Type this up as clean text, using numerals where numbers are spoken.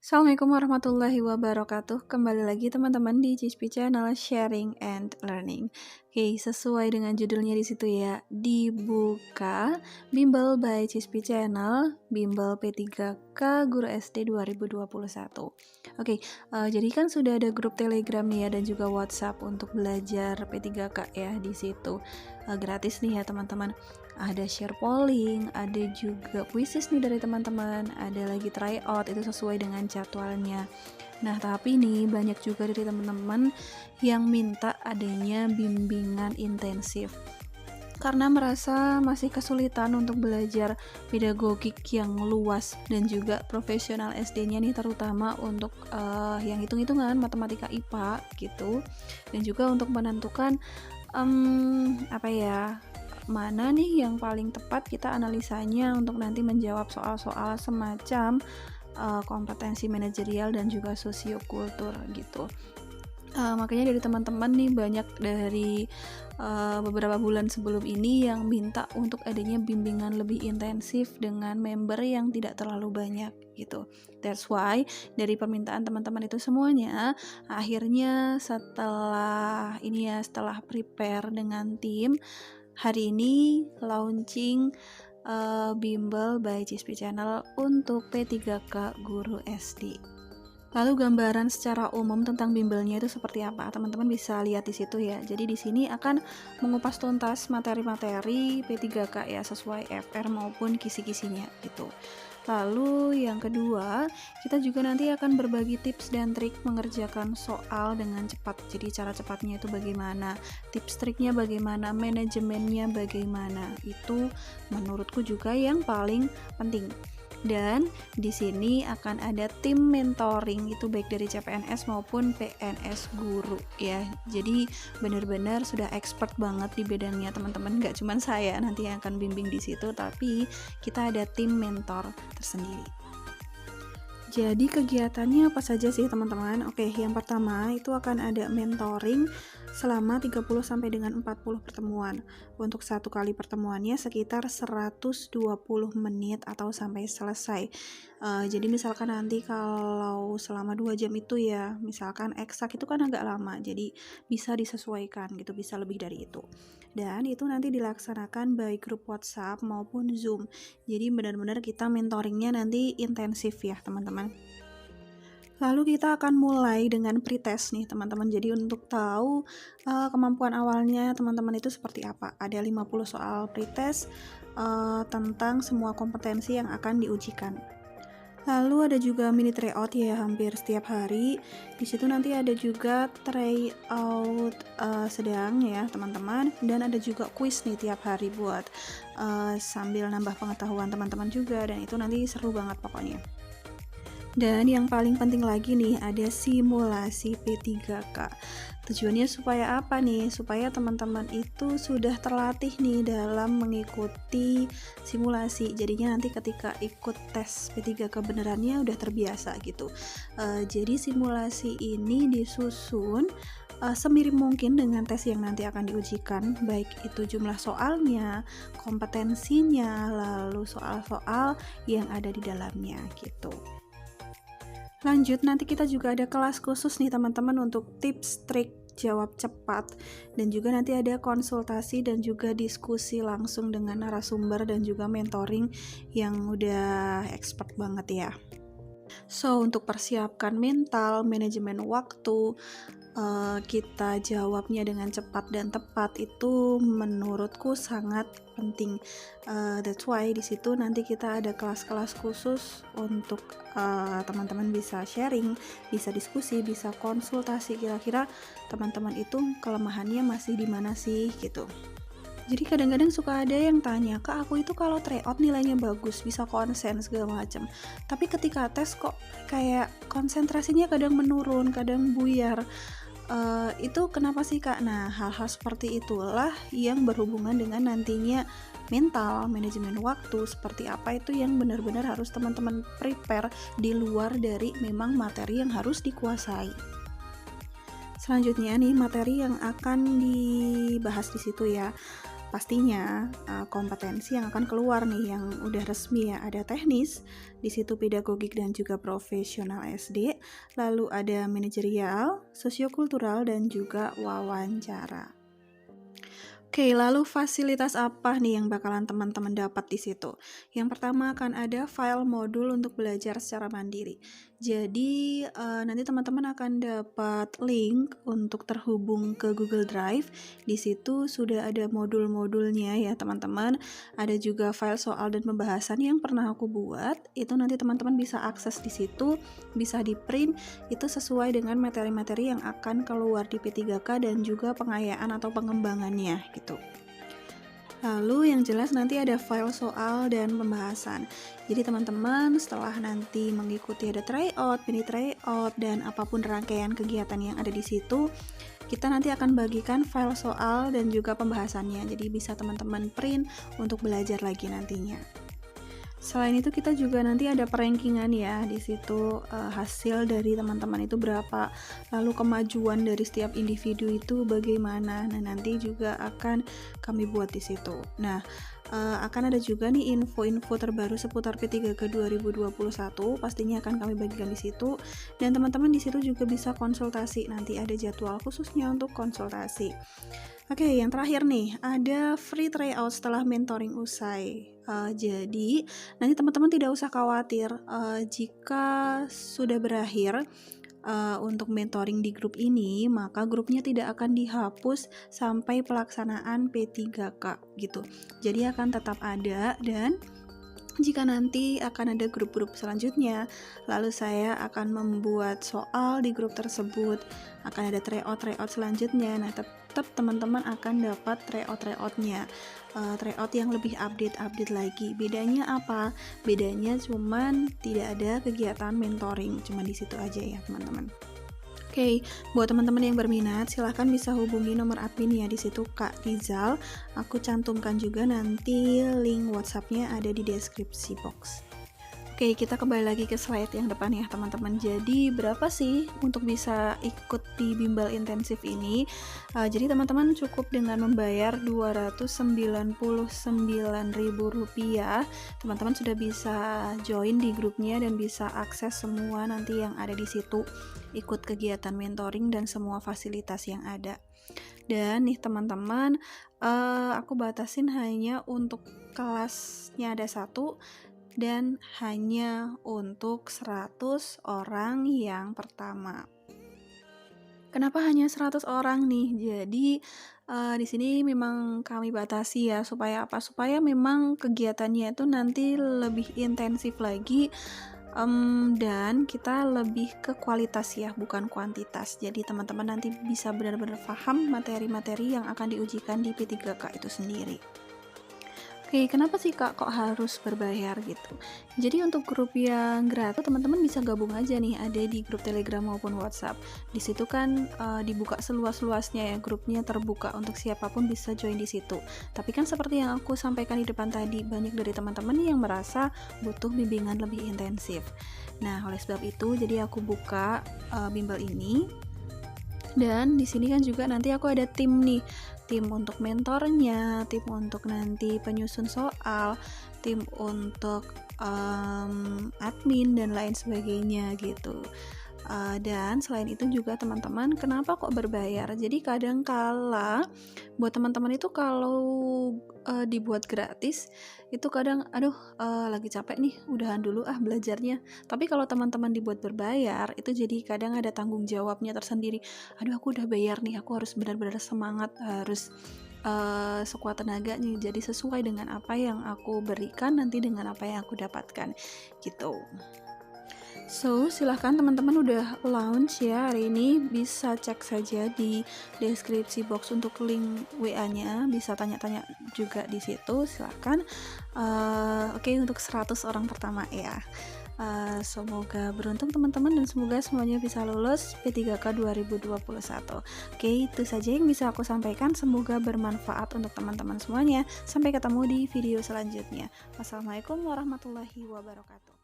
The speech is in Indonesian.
Assalamualaikum warahmatullahi wabarakatuh. Kembali lagi teman-teman di Cispi Channel Sharing and Learning. Oke, sesuai dengan judulnya di situ ya, dibuka Bimbel by Cispi Channel, Bimbel P3K Guru SD 2021. Oke, jadi kan sudah ada grup Telegram nih ya dan juga WhatsApp untuk belajar P3K ya di situ. Gratis nih ya teman-teman. Ada share polling, ada juga quizzes nih dari teman-teman, ada lagi tryout, itu sesuai dengan jadwalnya. Nah, tapi nih banyak juga dari teman-teman yang minta adanya bimbingan intensif karena merasa masih kesulitan untuk belajar pedagogik yang luas dan juga profesional SD-nya nih, terutama untuk yang hitung-hitungan, matematika, IPA gitu, dan juga untuk menentukan mana nih yang paling tepat kita analisanya untuk nanti menjawab soal-soal semacam kompetensi manajerial dan juga sosiokultur gitu. Makanya dari teman-teman nih banyak dari beberapa bulan sebelum ini yang minta untuk adanya bimbingan lebih intensif dengan member yang tidak terlalu banyak gitu. That's why dari permintaan teman-teman itu semuanya, akhirnya setelah prepare dengan tim, hari ini launching Bimbel by Cispi Channel untuk P3K Guru SD. Lalu gambaran secara umum tentang bimbelnya itu seperti apa? Teman-teman bisa lihat di situ ya. Jadi di sini akan mengupas tuntas materi-materi P3K ya, sesuai FR maupun kisi-kisinya gitu. Lalu yang kedua, kita juga nanti akan berbagi tips dan trik mengerjakan soal dengan cepat. Jadi cara cepatnya itu bagaimana, tips triknya bagaimana, manajemennya bagaimana. Itu menurutku juga yang paling penting. Dan di sini akan ada tim mentoring, itu baik dari CPNS maupun PNS guru ya. Jadi benar-benar sudah expert banget di bidangnya teman-teman. Nggak cuma saya nanti yang akan bimbing di situ, tapi kita ada tim mentor tersendiri. Jadi kegiatannya apa saja sih teman-teman? Oke, yang pertama itu akan ada mentoring selama 30 sampai dengan 40 pertemuan. Untuk satu kali pertemuannya sekitar 120 menit atau sampai selesai. Jadi misalkan nanti kalau selama 2 jam itu ya, misalkan eksak itu kan agak lama, jadi bisa disesuaikan gitu, bisa lebih dari itu. Dan itu nanti dilaksanakan baik grup WhatsApp maupun Zoom. Jadi benar-benar kita mentoringnya nanti intensif ya teman-teman. Lalu kita akan mulai dengan pretest nih teman-teman. Jadi untuk tahu kemampuan awalnya teman-teman itu seperti apa. Ada 50 soal pretest tentang semua kompetensi yang akan diujikan. Lalu ada juga mini tryout ya, hampir setiap hari. Di situ nanti ada juga tryout sedang ya teman-teman, dan ada juga quiz nih tiap hari buat sambil nambah pengetahuan teman-teman juga, dan itu nanti seru banget pokoknya. Dan yang paling penting lagi nih, ada simulasi P3K. Tujuannya supaya apa nih? Supaya teman-teman itu sudah terlatih nih dalam mengikuti simulasi. Jadinya nanti ketika ikut tes P3K benerannya udah terbiasa gitu. Jadi simulasi ini disusun semirip mungkin dengan tes yang nanti akan diujikan, baik itu jumlah soalnya, kompetensinya, lalu soal-soal yang ada di dalamnya gitu. Lanjut, nanti kita juga ada kelas khusus nih teman-teman untuk tips trik jawab cepat, dan juga nanti ada konsultasi dan juga diskusi langsung dengan narasumber dan juga mentoring yang udah expert banget ya. So, untuk persiapkan mental, manajemen waktu, kita jawabnya dengan cepat dan tepat itu menurutku sangat penting. That's why di situ nanti kita ada kelas-kelas khusus untuk teman-teman bisa sharing, bisa diskusi, bisa konsultasi, kira-kira teman-teman itu kelemahannya masih di mana sih gitu. Jadi kadang-kadang suka ada yang tanya, Kak, aku itu kalau tryout nilainya bagus, bisa konsen segala macam. Tapi ketika tes kok kayak konsentrasinya kadang menurun, kadang buyar. Itu kenapa sih, Kak? Nah, hal-hal seperti itulah yang berhubungan dengan nantinya mental, manajemen waktu, seperti apa itu yang benar-benar harus teman-teman prepare di luar dari memang materi yang harus dikuasai. Selanjutnya nih materi yang akan dibahas di situ ya. pastinya kompetensi yang akan keluar nih yang udah resmi ya, ada teknis, di situ pedagogik dan juga profesional SD, lalu ada manajerial, sosiokultural dan juga wawancara. Oke, lalu fasilitas apa nih yang bakalan teman-teman dapat di situ? Yang pertama akan ada file modul untuk belajar secara mandiri. Jadi nanti teman-teman akan dapat link untuk terhubung ke Google Drive. Di situ sudah ada modul-modulnya ya teman-teman. Ada juga file soal dan pembahasan yang pernah aku buat. Itu nanti teman-teman bisa akses di situ, bisa di print. Itu sesuai dengan materi-materi yang akan keluar di P3K dan juga pengayaan atau pengembangannya gitu. Lalu yang jelas nanti ada file soal dan pembahasan. Jadi teman-teman setelah nanti mengikuti ada tryout, mini tryout dan apapun rangkaian kegiatan yang ada di situ, kita nanti akan bagikan file soal dan juga pembahasannya. Jadi bisa teman-teman print untuk belajar lagi nantinya. Selain itu kita juga nanti ada perankingan ya di situ, hasil dari teman-teman itu berapa, lalu kemajuan dari setiap individu itu bagaimana. Nah nanti juga akan kami buat di situ. Nah akan ada juga nih info-info terbaru seputar P3K 2021 pastinya akan kami bagikan di situ, dan teman-teman di situ juga bisa konsultasi, nanti ada jadwal khususnya untuk konsultasi. Oke, yang terakhir nih, ada free tryout setelah mentoring usai. Jadi, nanti teman-teman tidak usah khawatir jika sudah berakhir untuk mentoring di grup ini, maka grupnya tidak akan dihapus sampai pelaksanaan P3K gitu. Jadi akan tetap ada, dan jika nanti akan ada grup-grup selanjutnya, lalu saya akan membuat soal di grup tersebut, akan ada tryout selanjutnya. Nah, tetap teman-teman akan dapat tryout-tryoutnya, tryout yang lebih update lagi. Bedanya apa? Bedanya cuman tidak ada kegiatan mentoring, cuma di situ aja ya teman-teman. Oke, buat teman-teman yang berminat, silahkan bisa hubungi nomor admin ya di situ Kak Rizal. Aku cantumkan juga nanti link WhatsApp-nya ada di deskripsi box. Oke, kita kembali lagi ke slide yang depan ya teman-teman. Jadi berapa sih untuk bisa ikut di bimbel intensif ini? Jadi teman-teman cukup dengan membayar Rp299.000. Teman-teman sudah bisa join di grupnya dan bisa akses semua nanti yang ada di situ, ikut kegiatan mentoring dan semua fasilitas yang ada. Dan nih teman-teman, aku batasin hanya untuk kelasnya ada 1 dan hanya untuk 100 orang yang pertama. Kenapa hanya 100 orang nih? Jadi di sini memang kami batasi ya, supaya apa? Supaya memang kegiatannya itu nanti lebih intensif lagi, dan kita lebih ke kualitas ya, bukan kuantitas. Jadi teman-teman nanti bisa benar-benar paham materi-materi yang akan diujikan di P3K itu sendiri. Oke, kenapa sih Kak kok harus berbayar gitu? Jadi untuk grup yang gratis teman-teman bisa gabung aja nih, ada di grup Telegram maupun WhatsApp. Di situ kan dibuka seluas-luasnya ya, grupnya terbuka untuk siapapun bisa join di situ. Tapi kan seperti yang aku sampaikan di depan tadi, banyak dari teman-teman yang merasa butuh bimbingan lebih intensif. Nah, oleh sebab itu jadi aku buka bimbel ini. Dan di sini kan juga nanti aku ada tim nih, tim untuk mentornya, tim untuk nanti penyusun soal, tim untuk admin dan lain sebagainya gitu. Dan selain itu juga teman-teman, kenapa kok berbayar? Jadi kadang kala buat teman-teman itu kalau dibuat gratis itu kadang lagi capek nih, udahan dulu belajarnya. Tapi kalau teman-teman dibuat berbayar itu jadi kadang ada tanggung jawabnya tersendiri. Aku udah bayar nih, aku harus benar-benar semangat, harus sekuat tenaga nih, jadi sesuai dengan apa yang aku berikan nanti, dengan apa yang aku dapatkan gitu. So, silahkan teman-teman udah launch ya hari ini, bisa cek saja di deskripsi box untuk link WA-nya, bisa tanya-tanya juga di situ, silahkan. Oke, untuk 100 orang pertama ya. Semoga beruntung teman-teman dan semoga semuanya bisa lulus P3K 2021. Oke, itu saja yang bisa aku sampaikan, semoga bermanfaat untuk teman-teman semuanya. Sampai ketemu di video selanjutnya. Wassalamualaikum warahmatullahi wabarakatuh.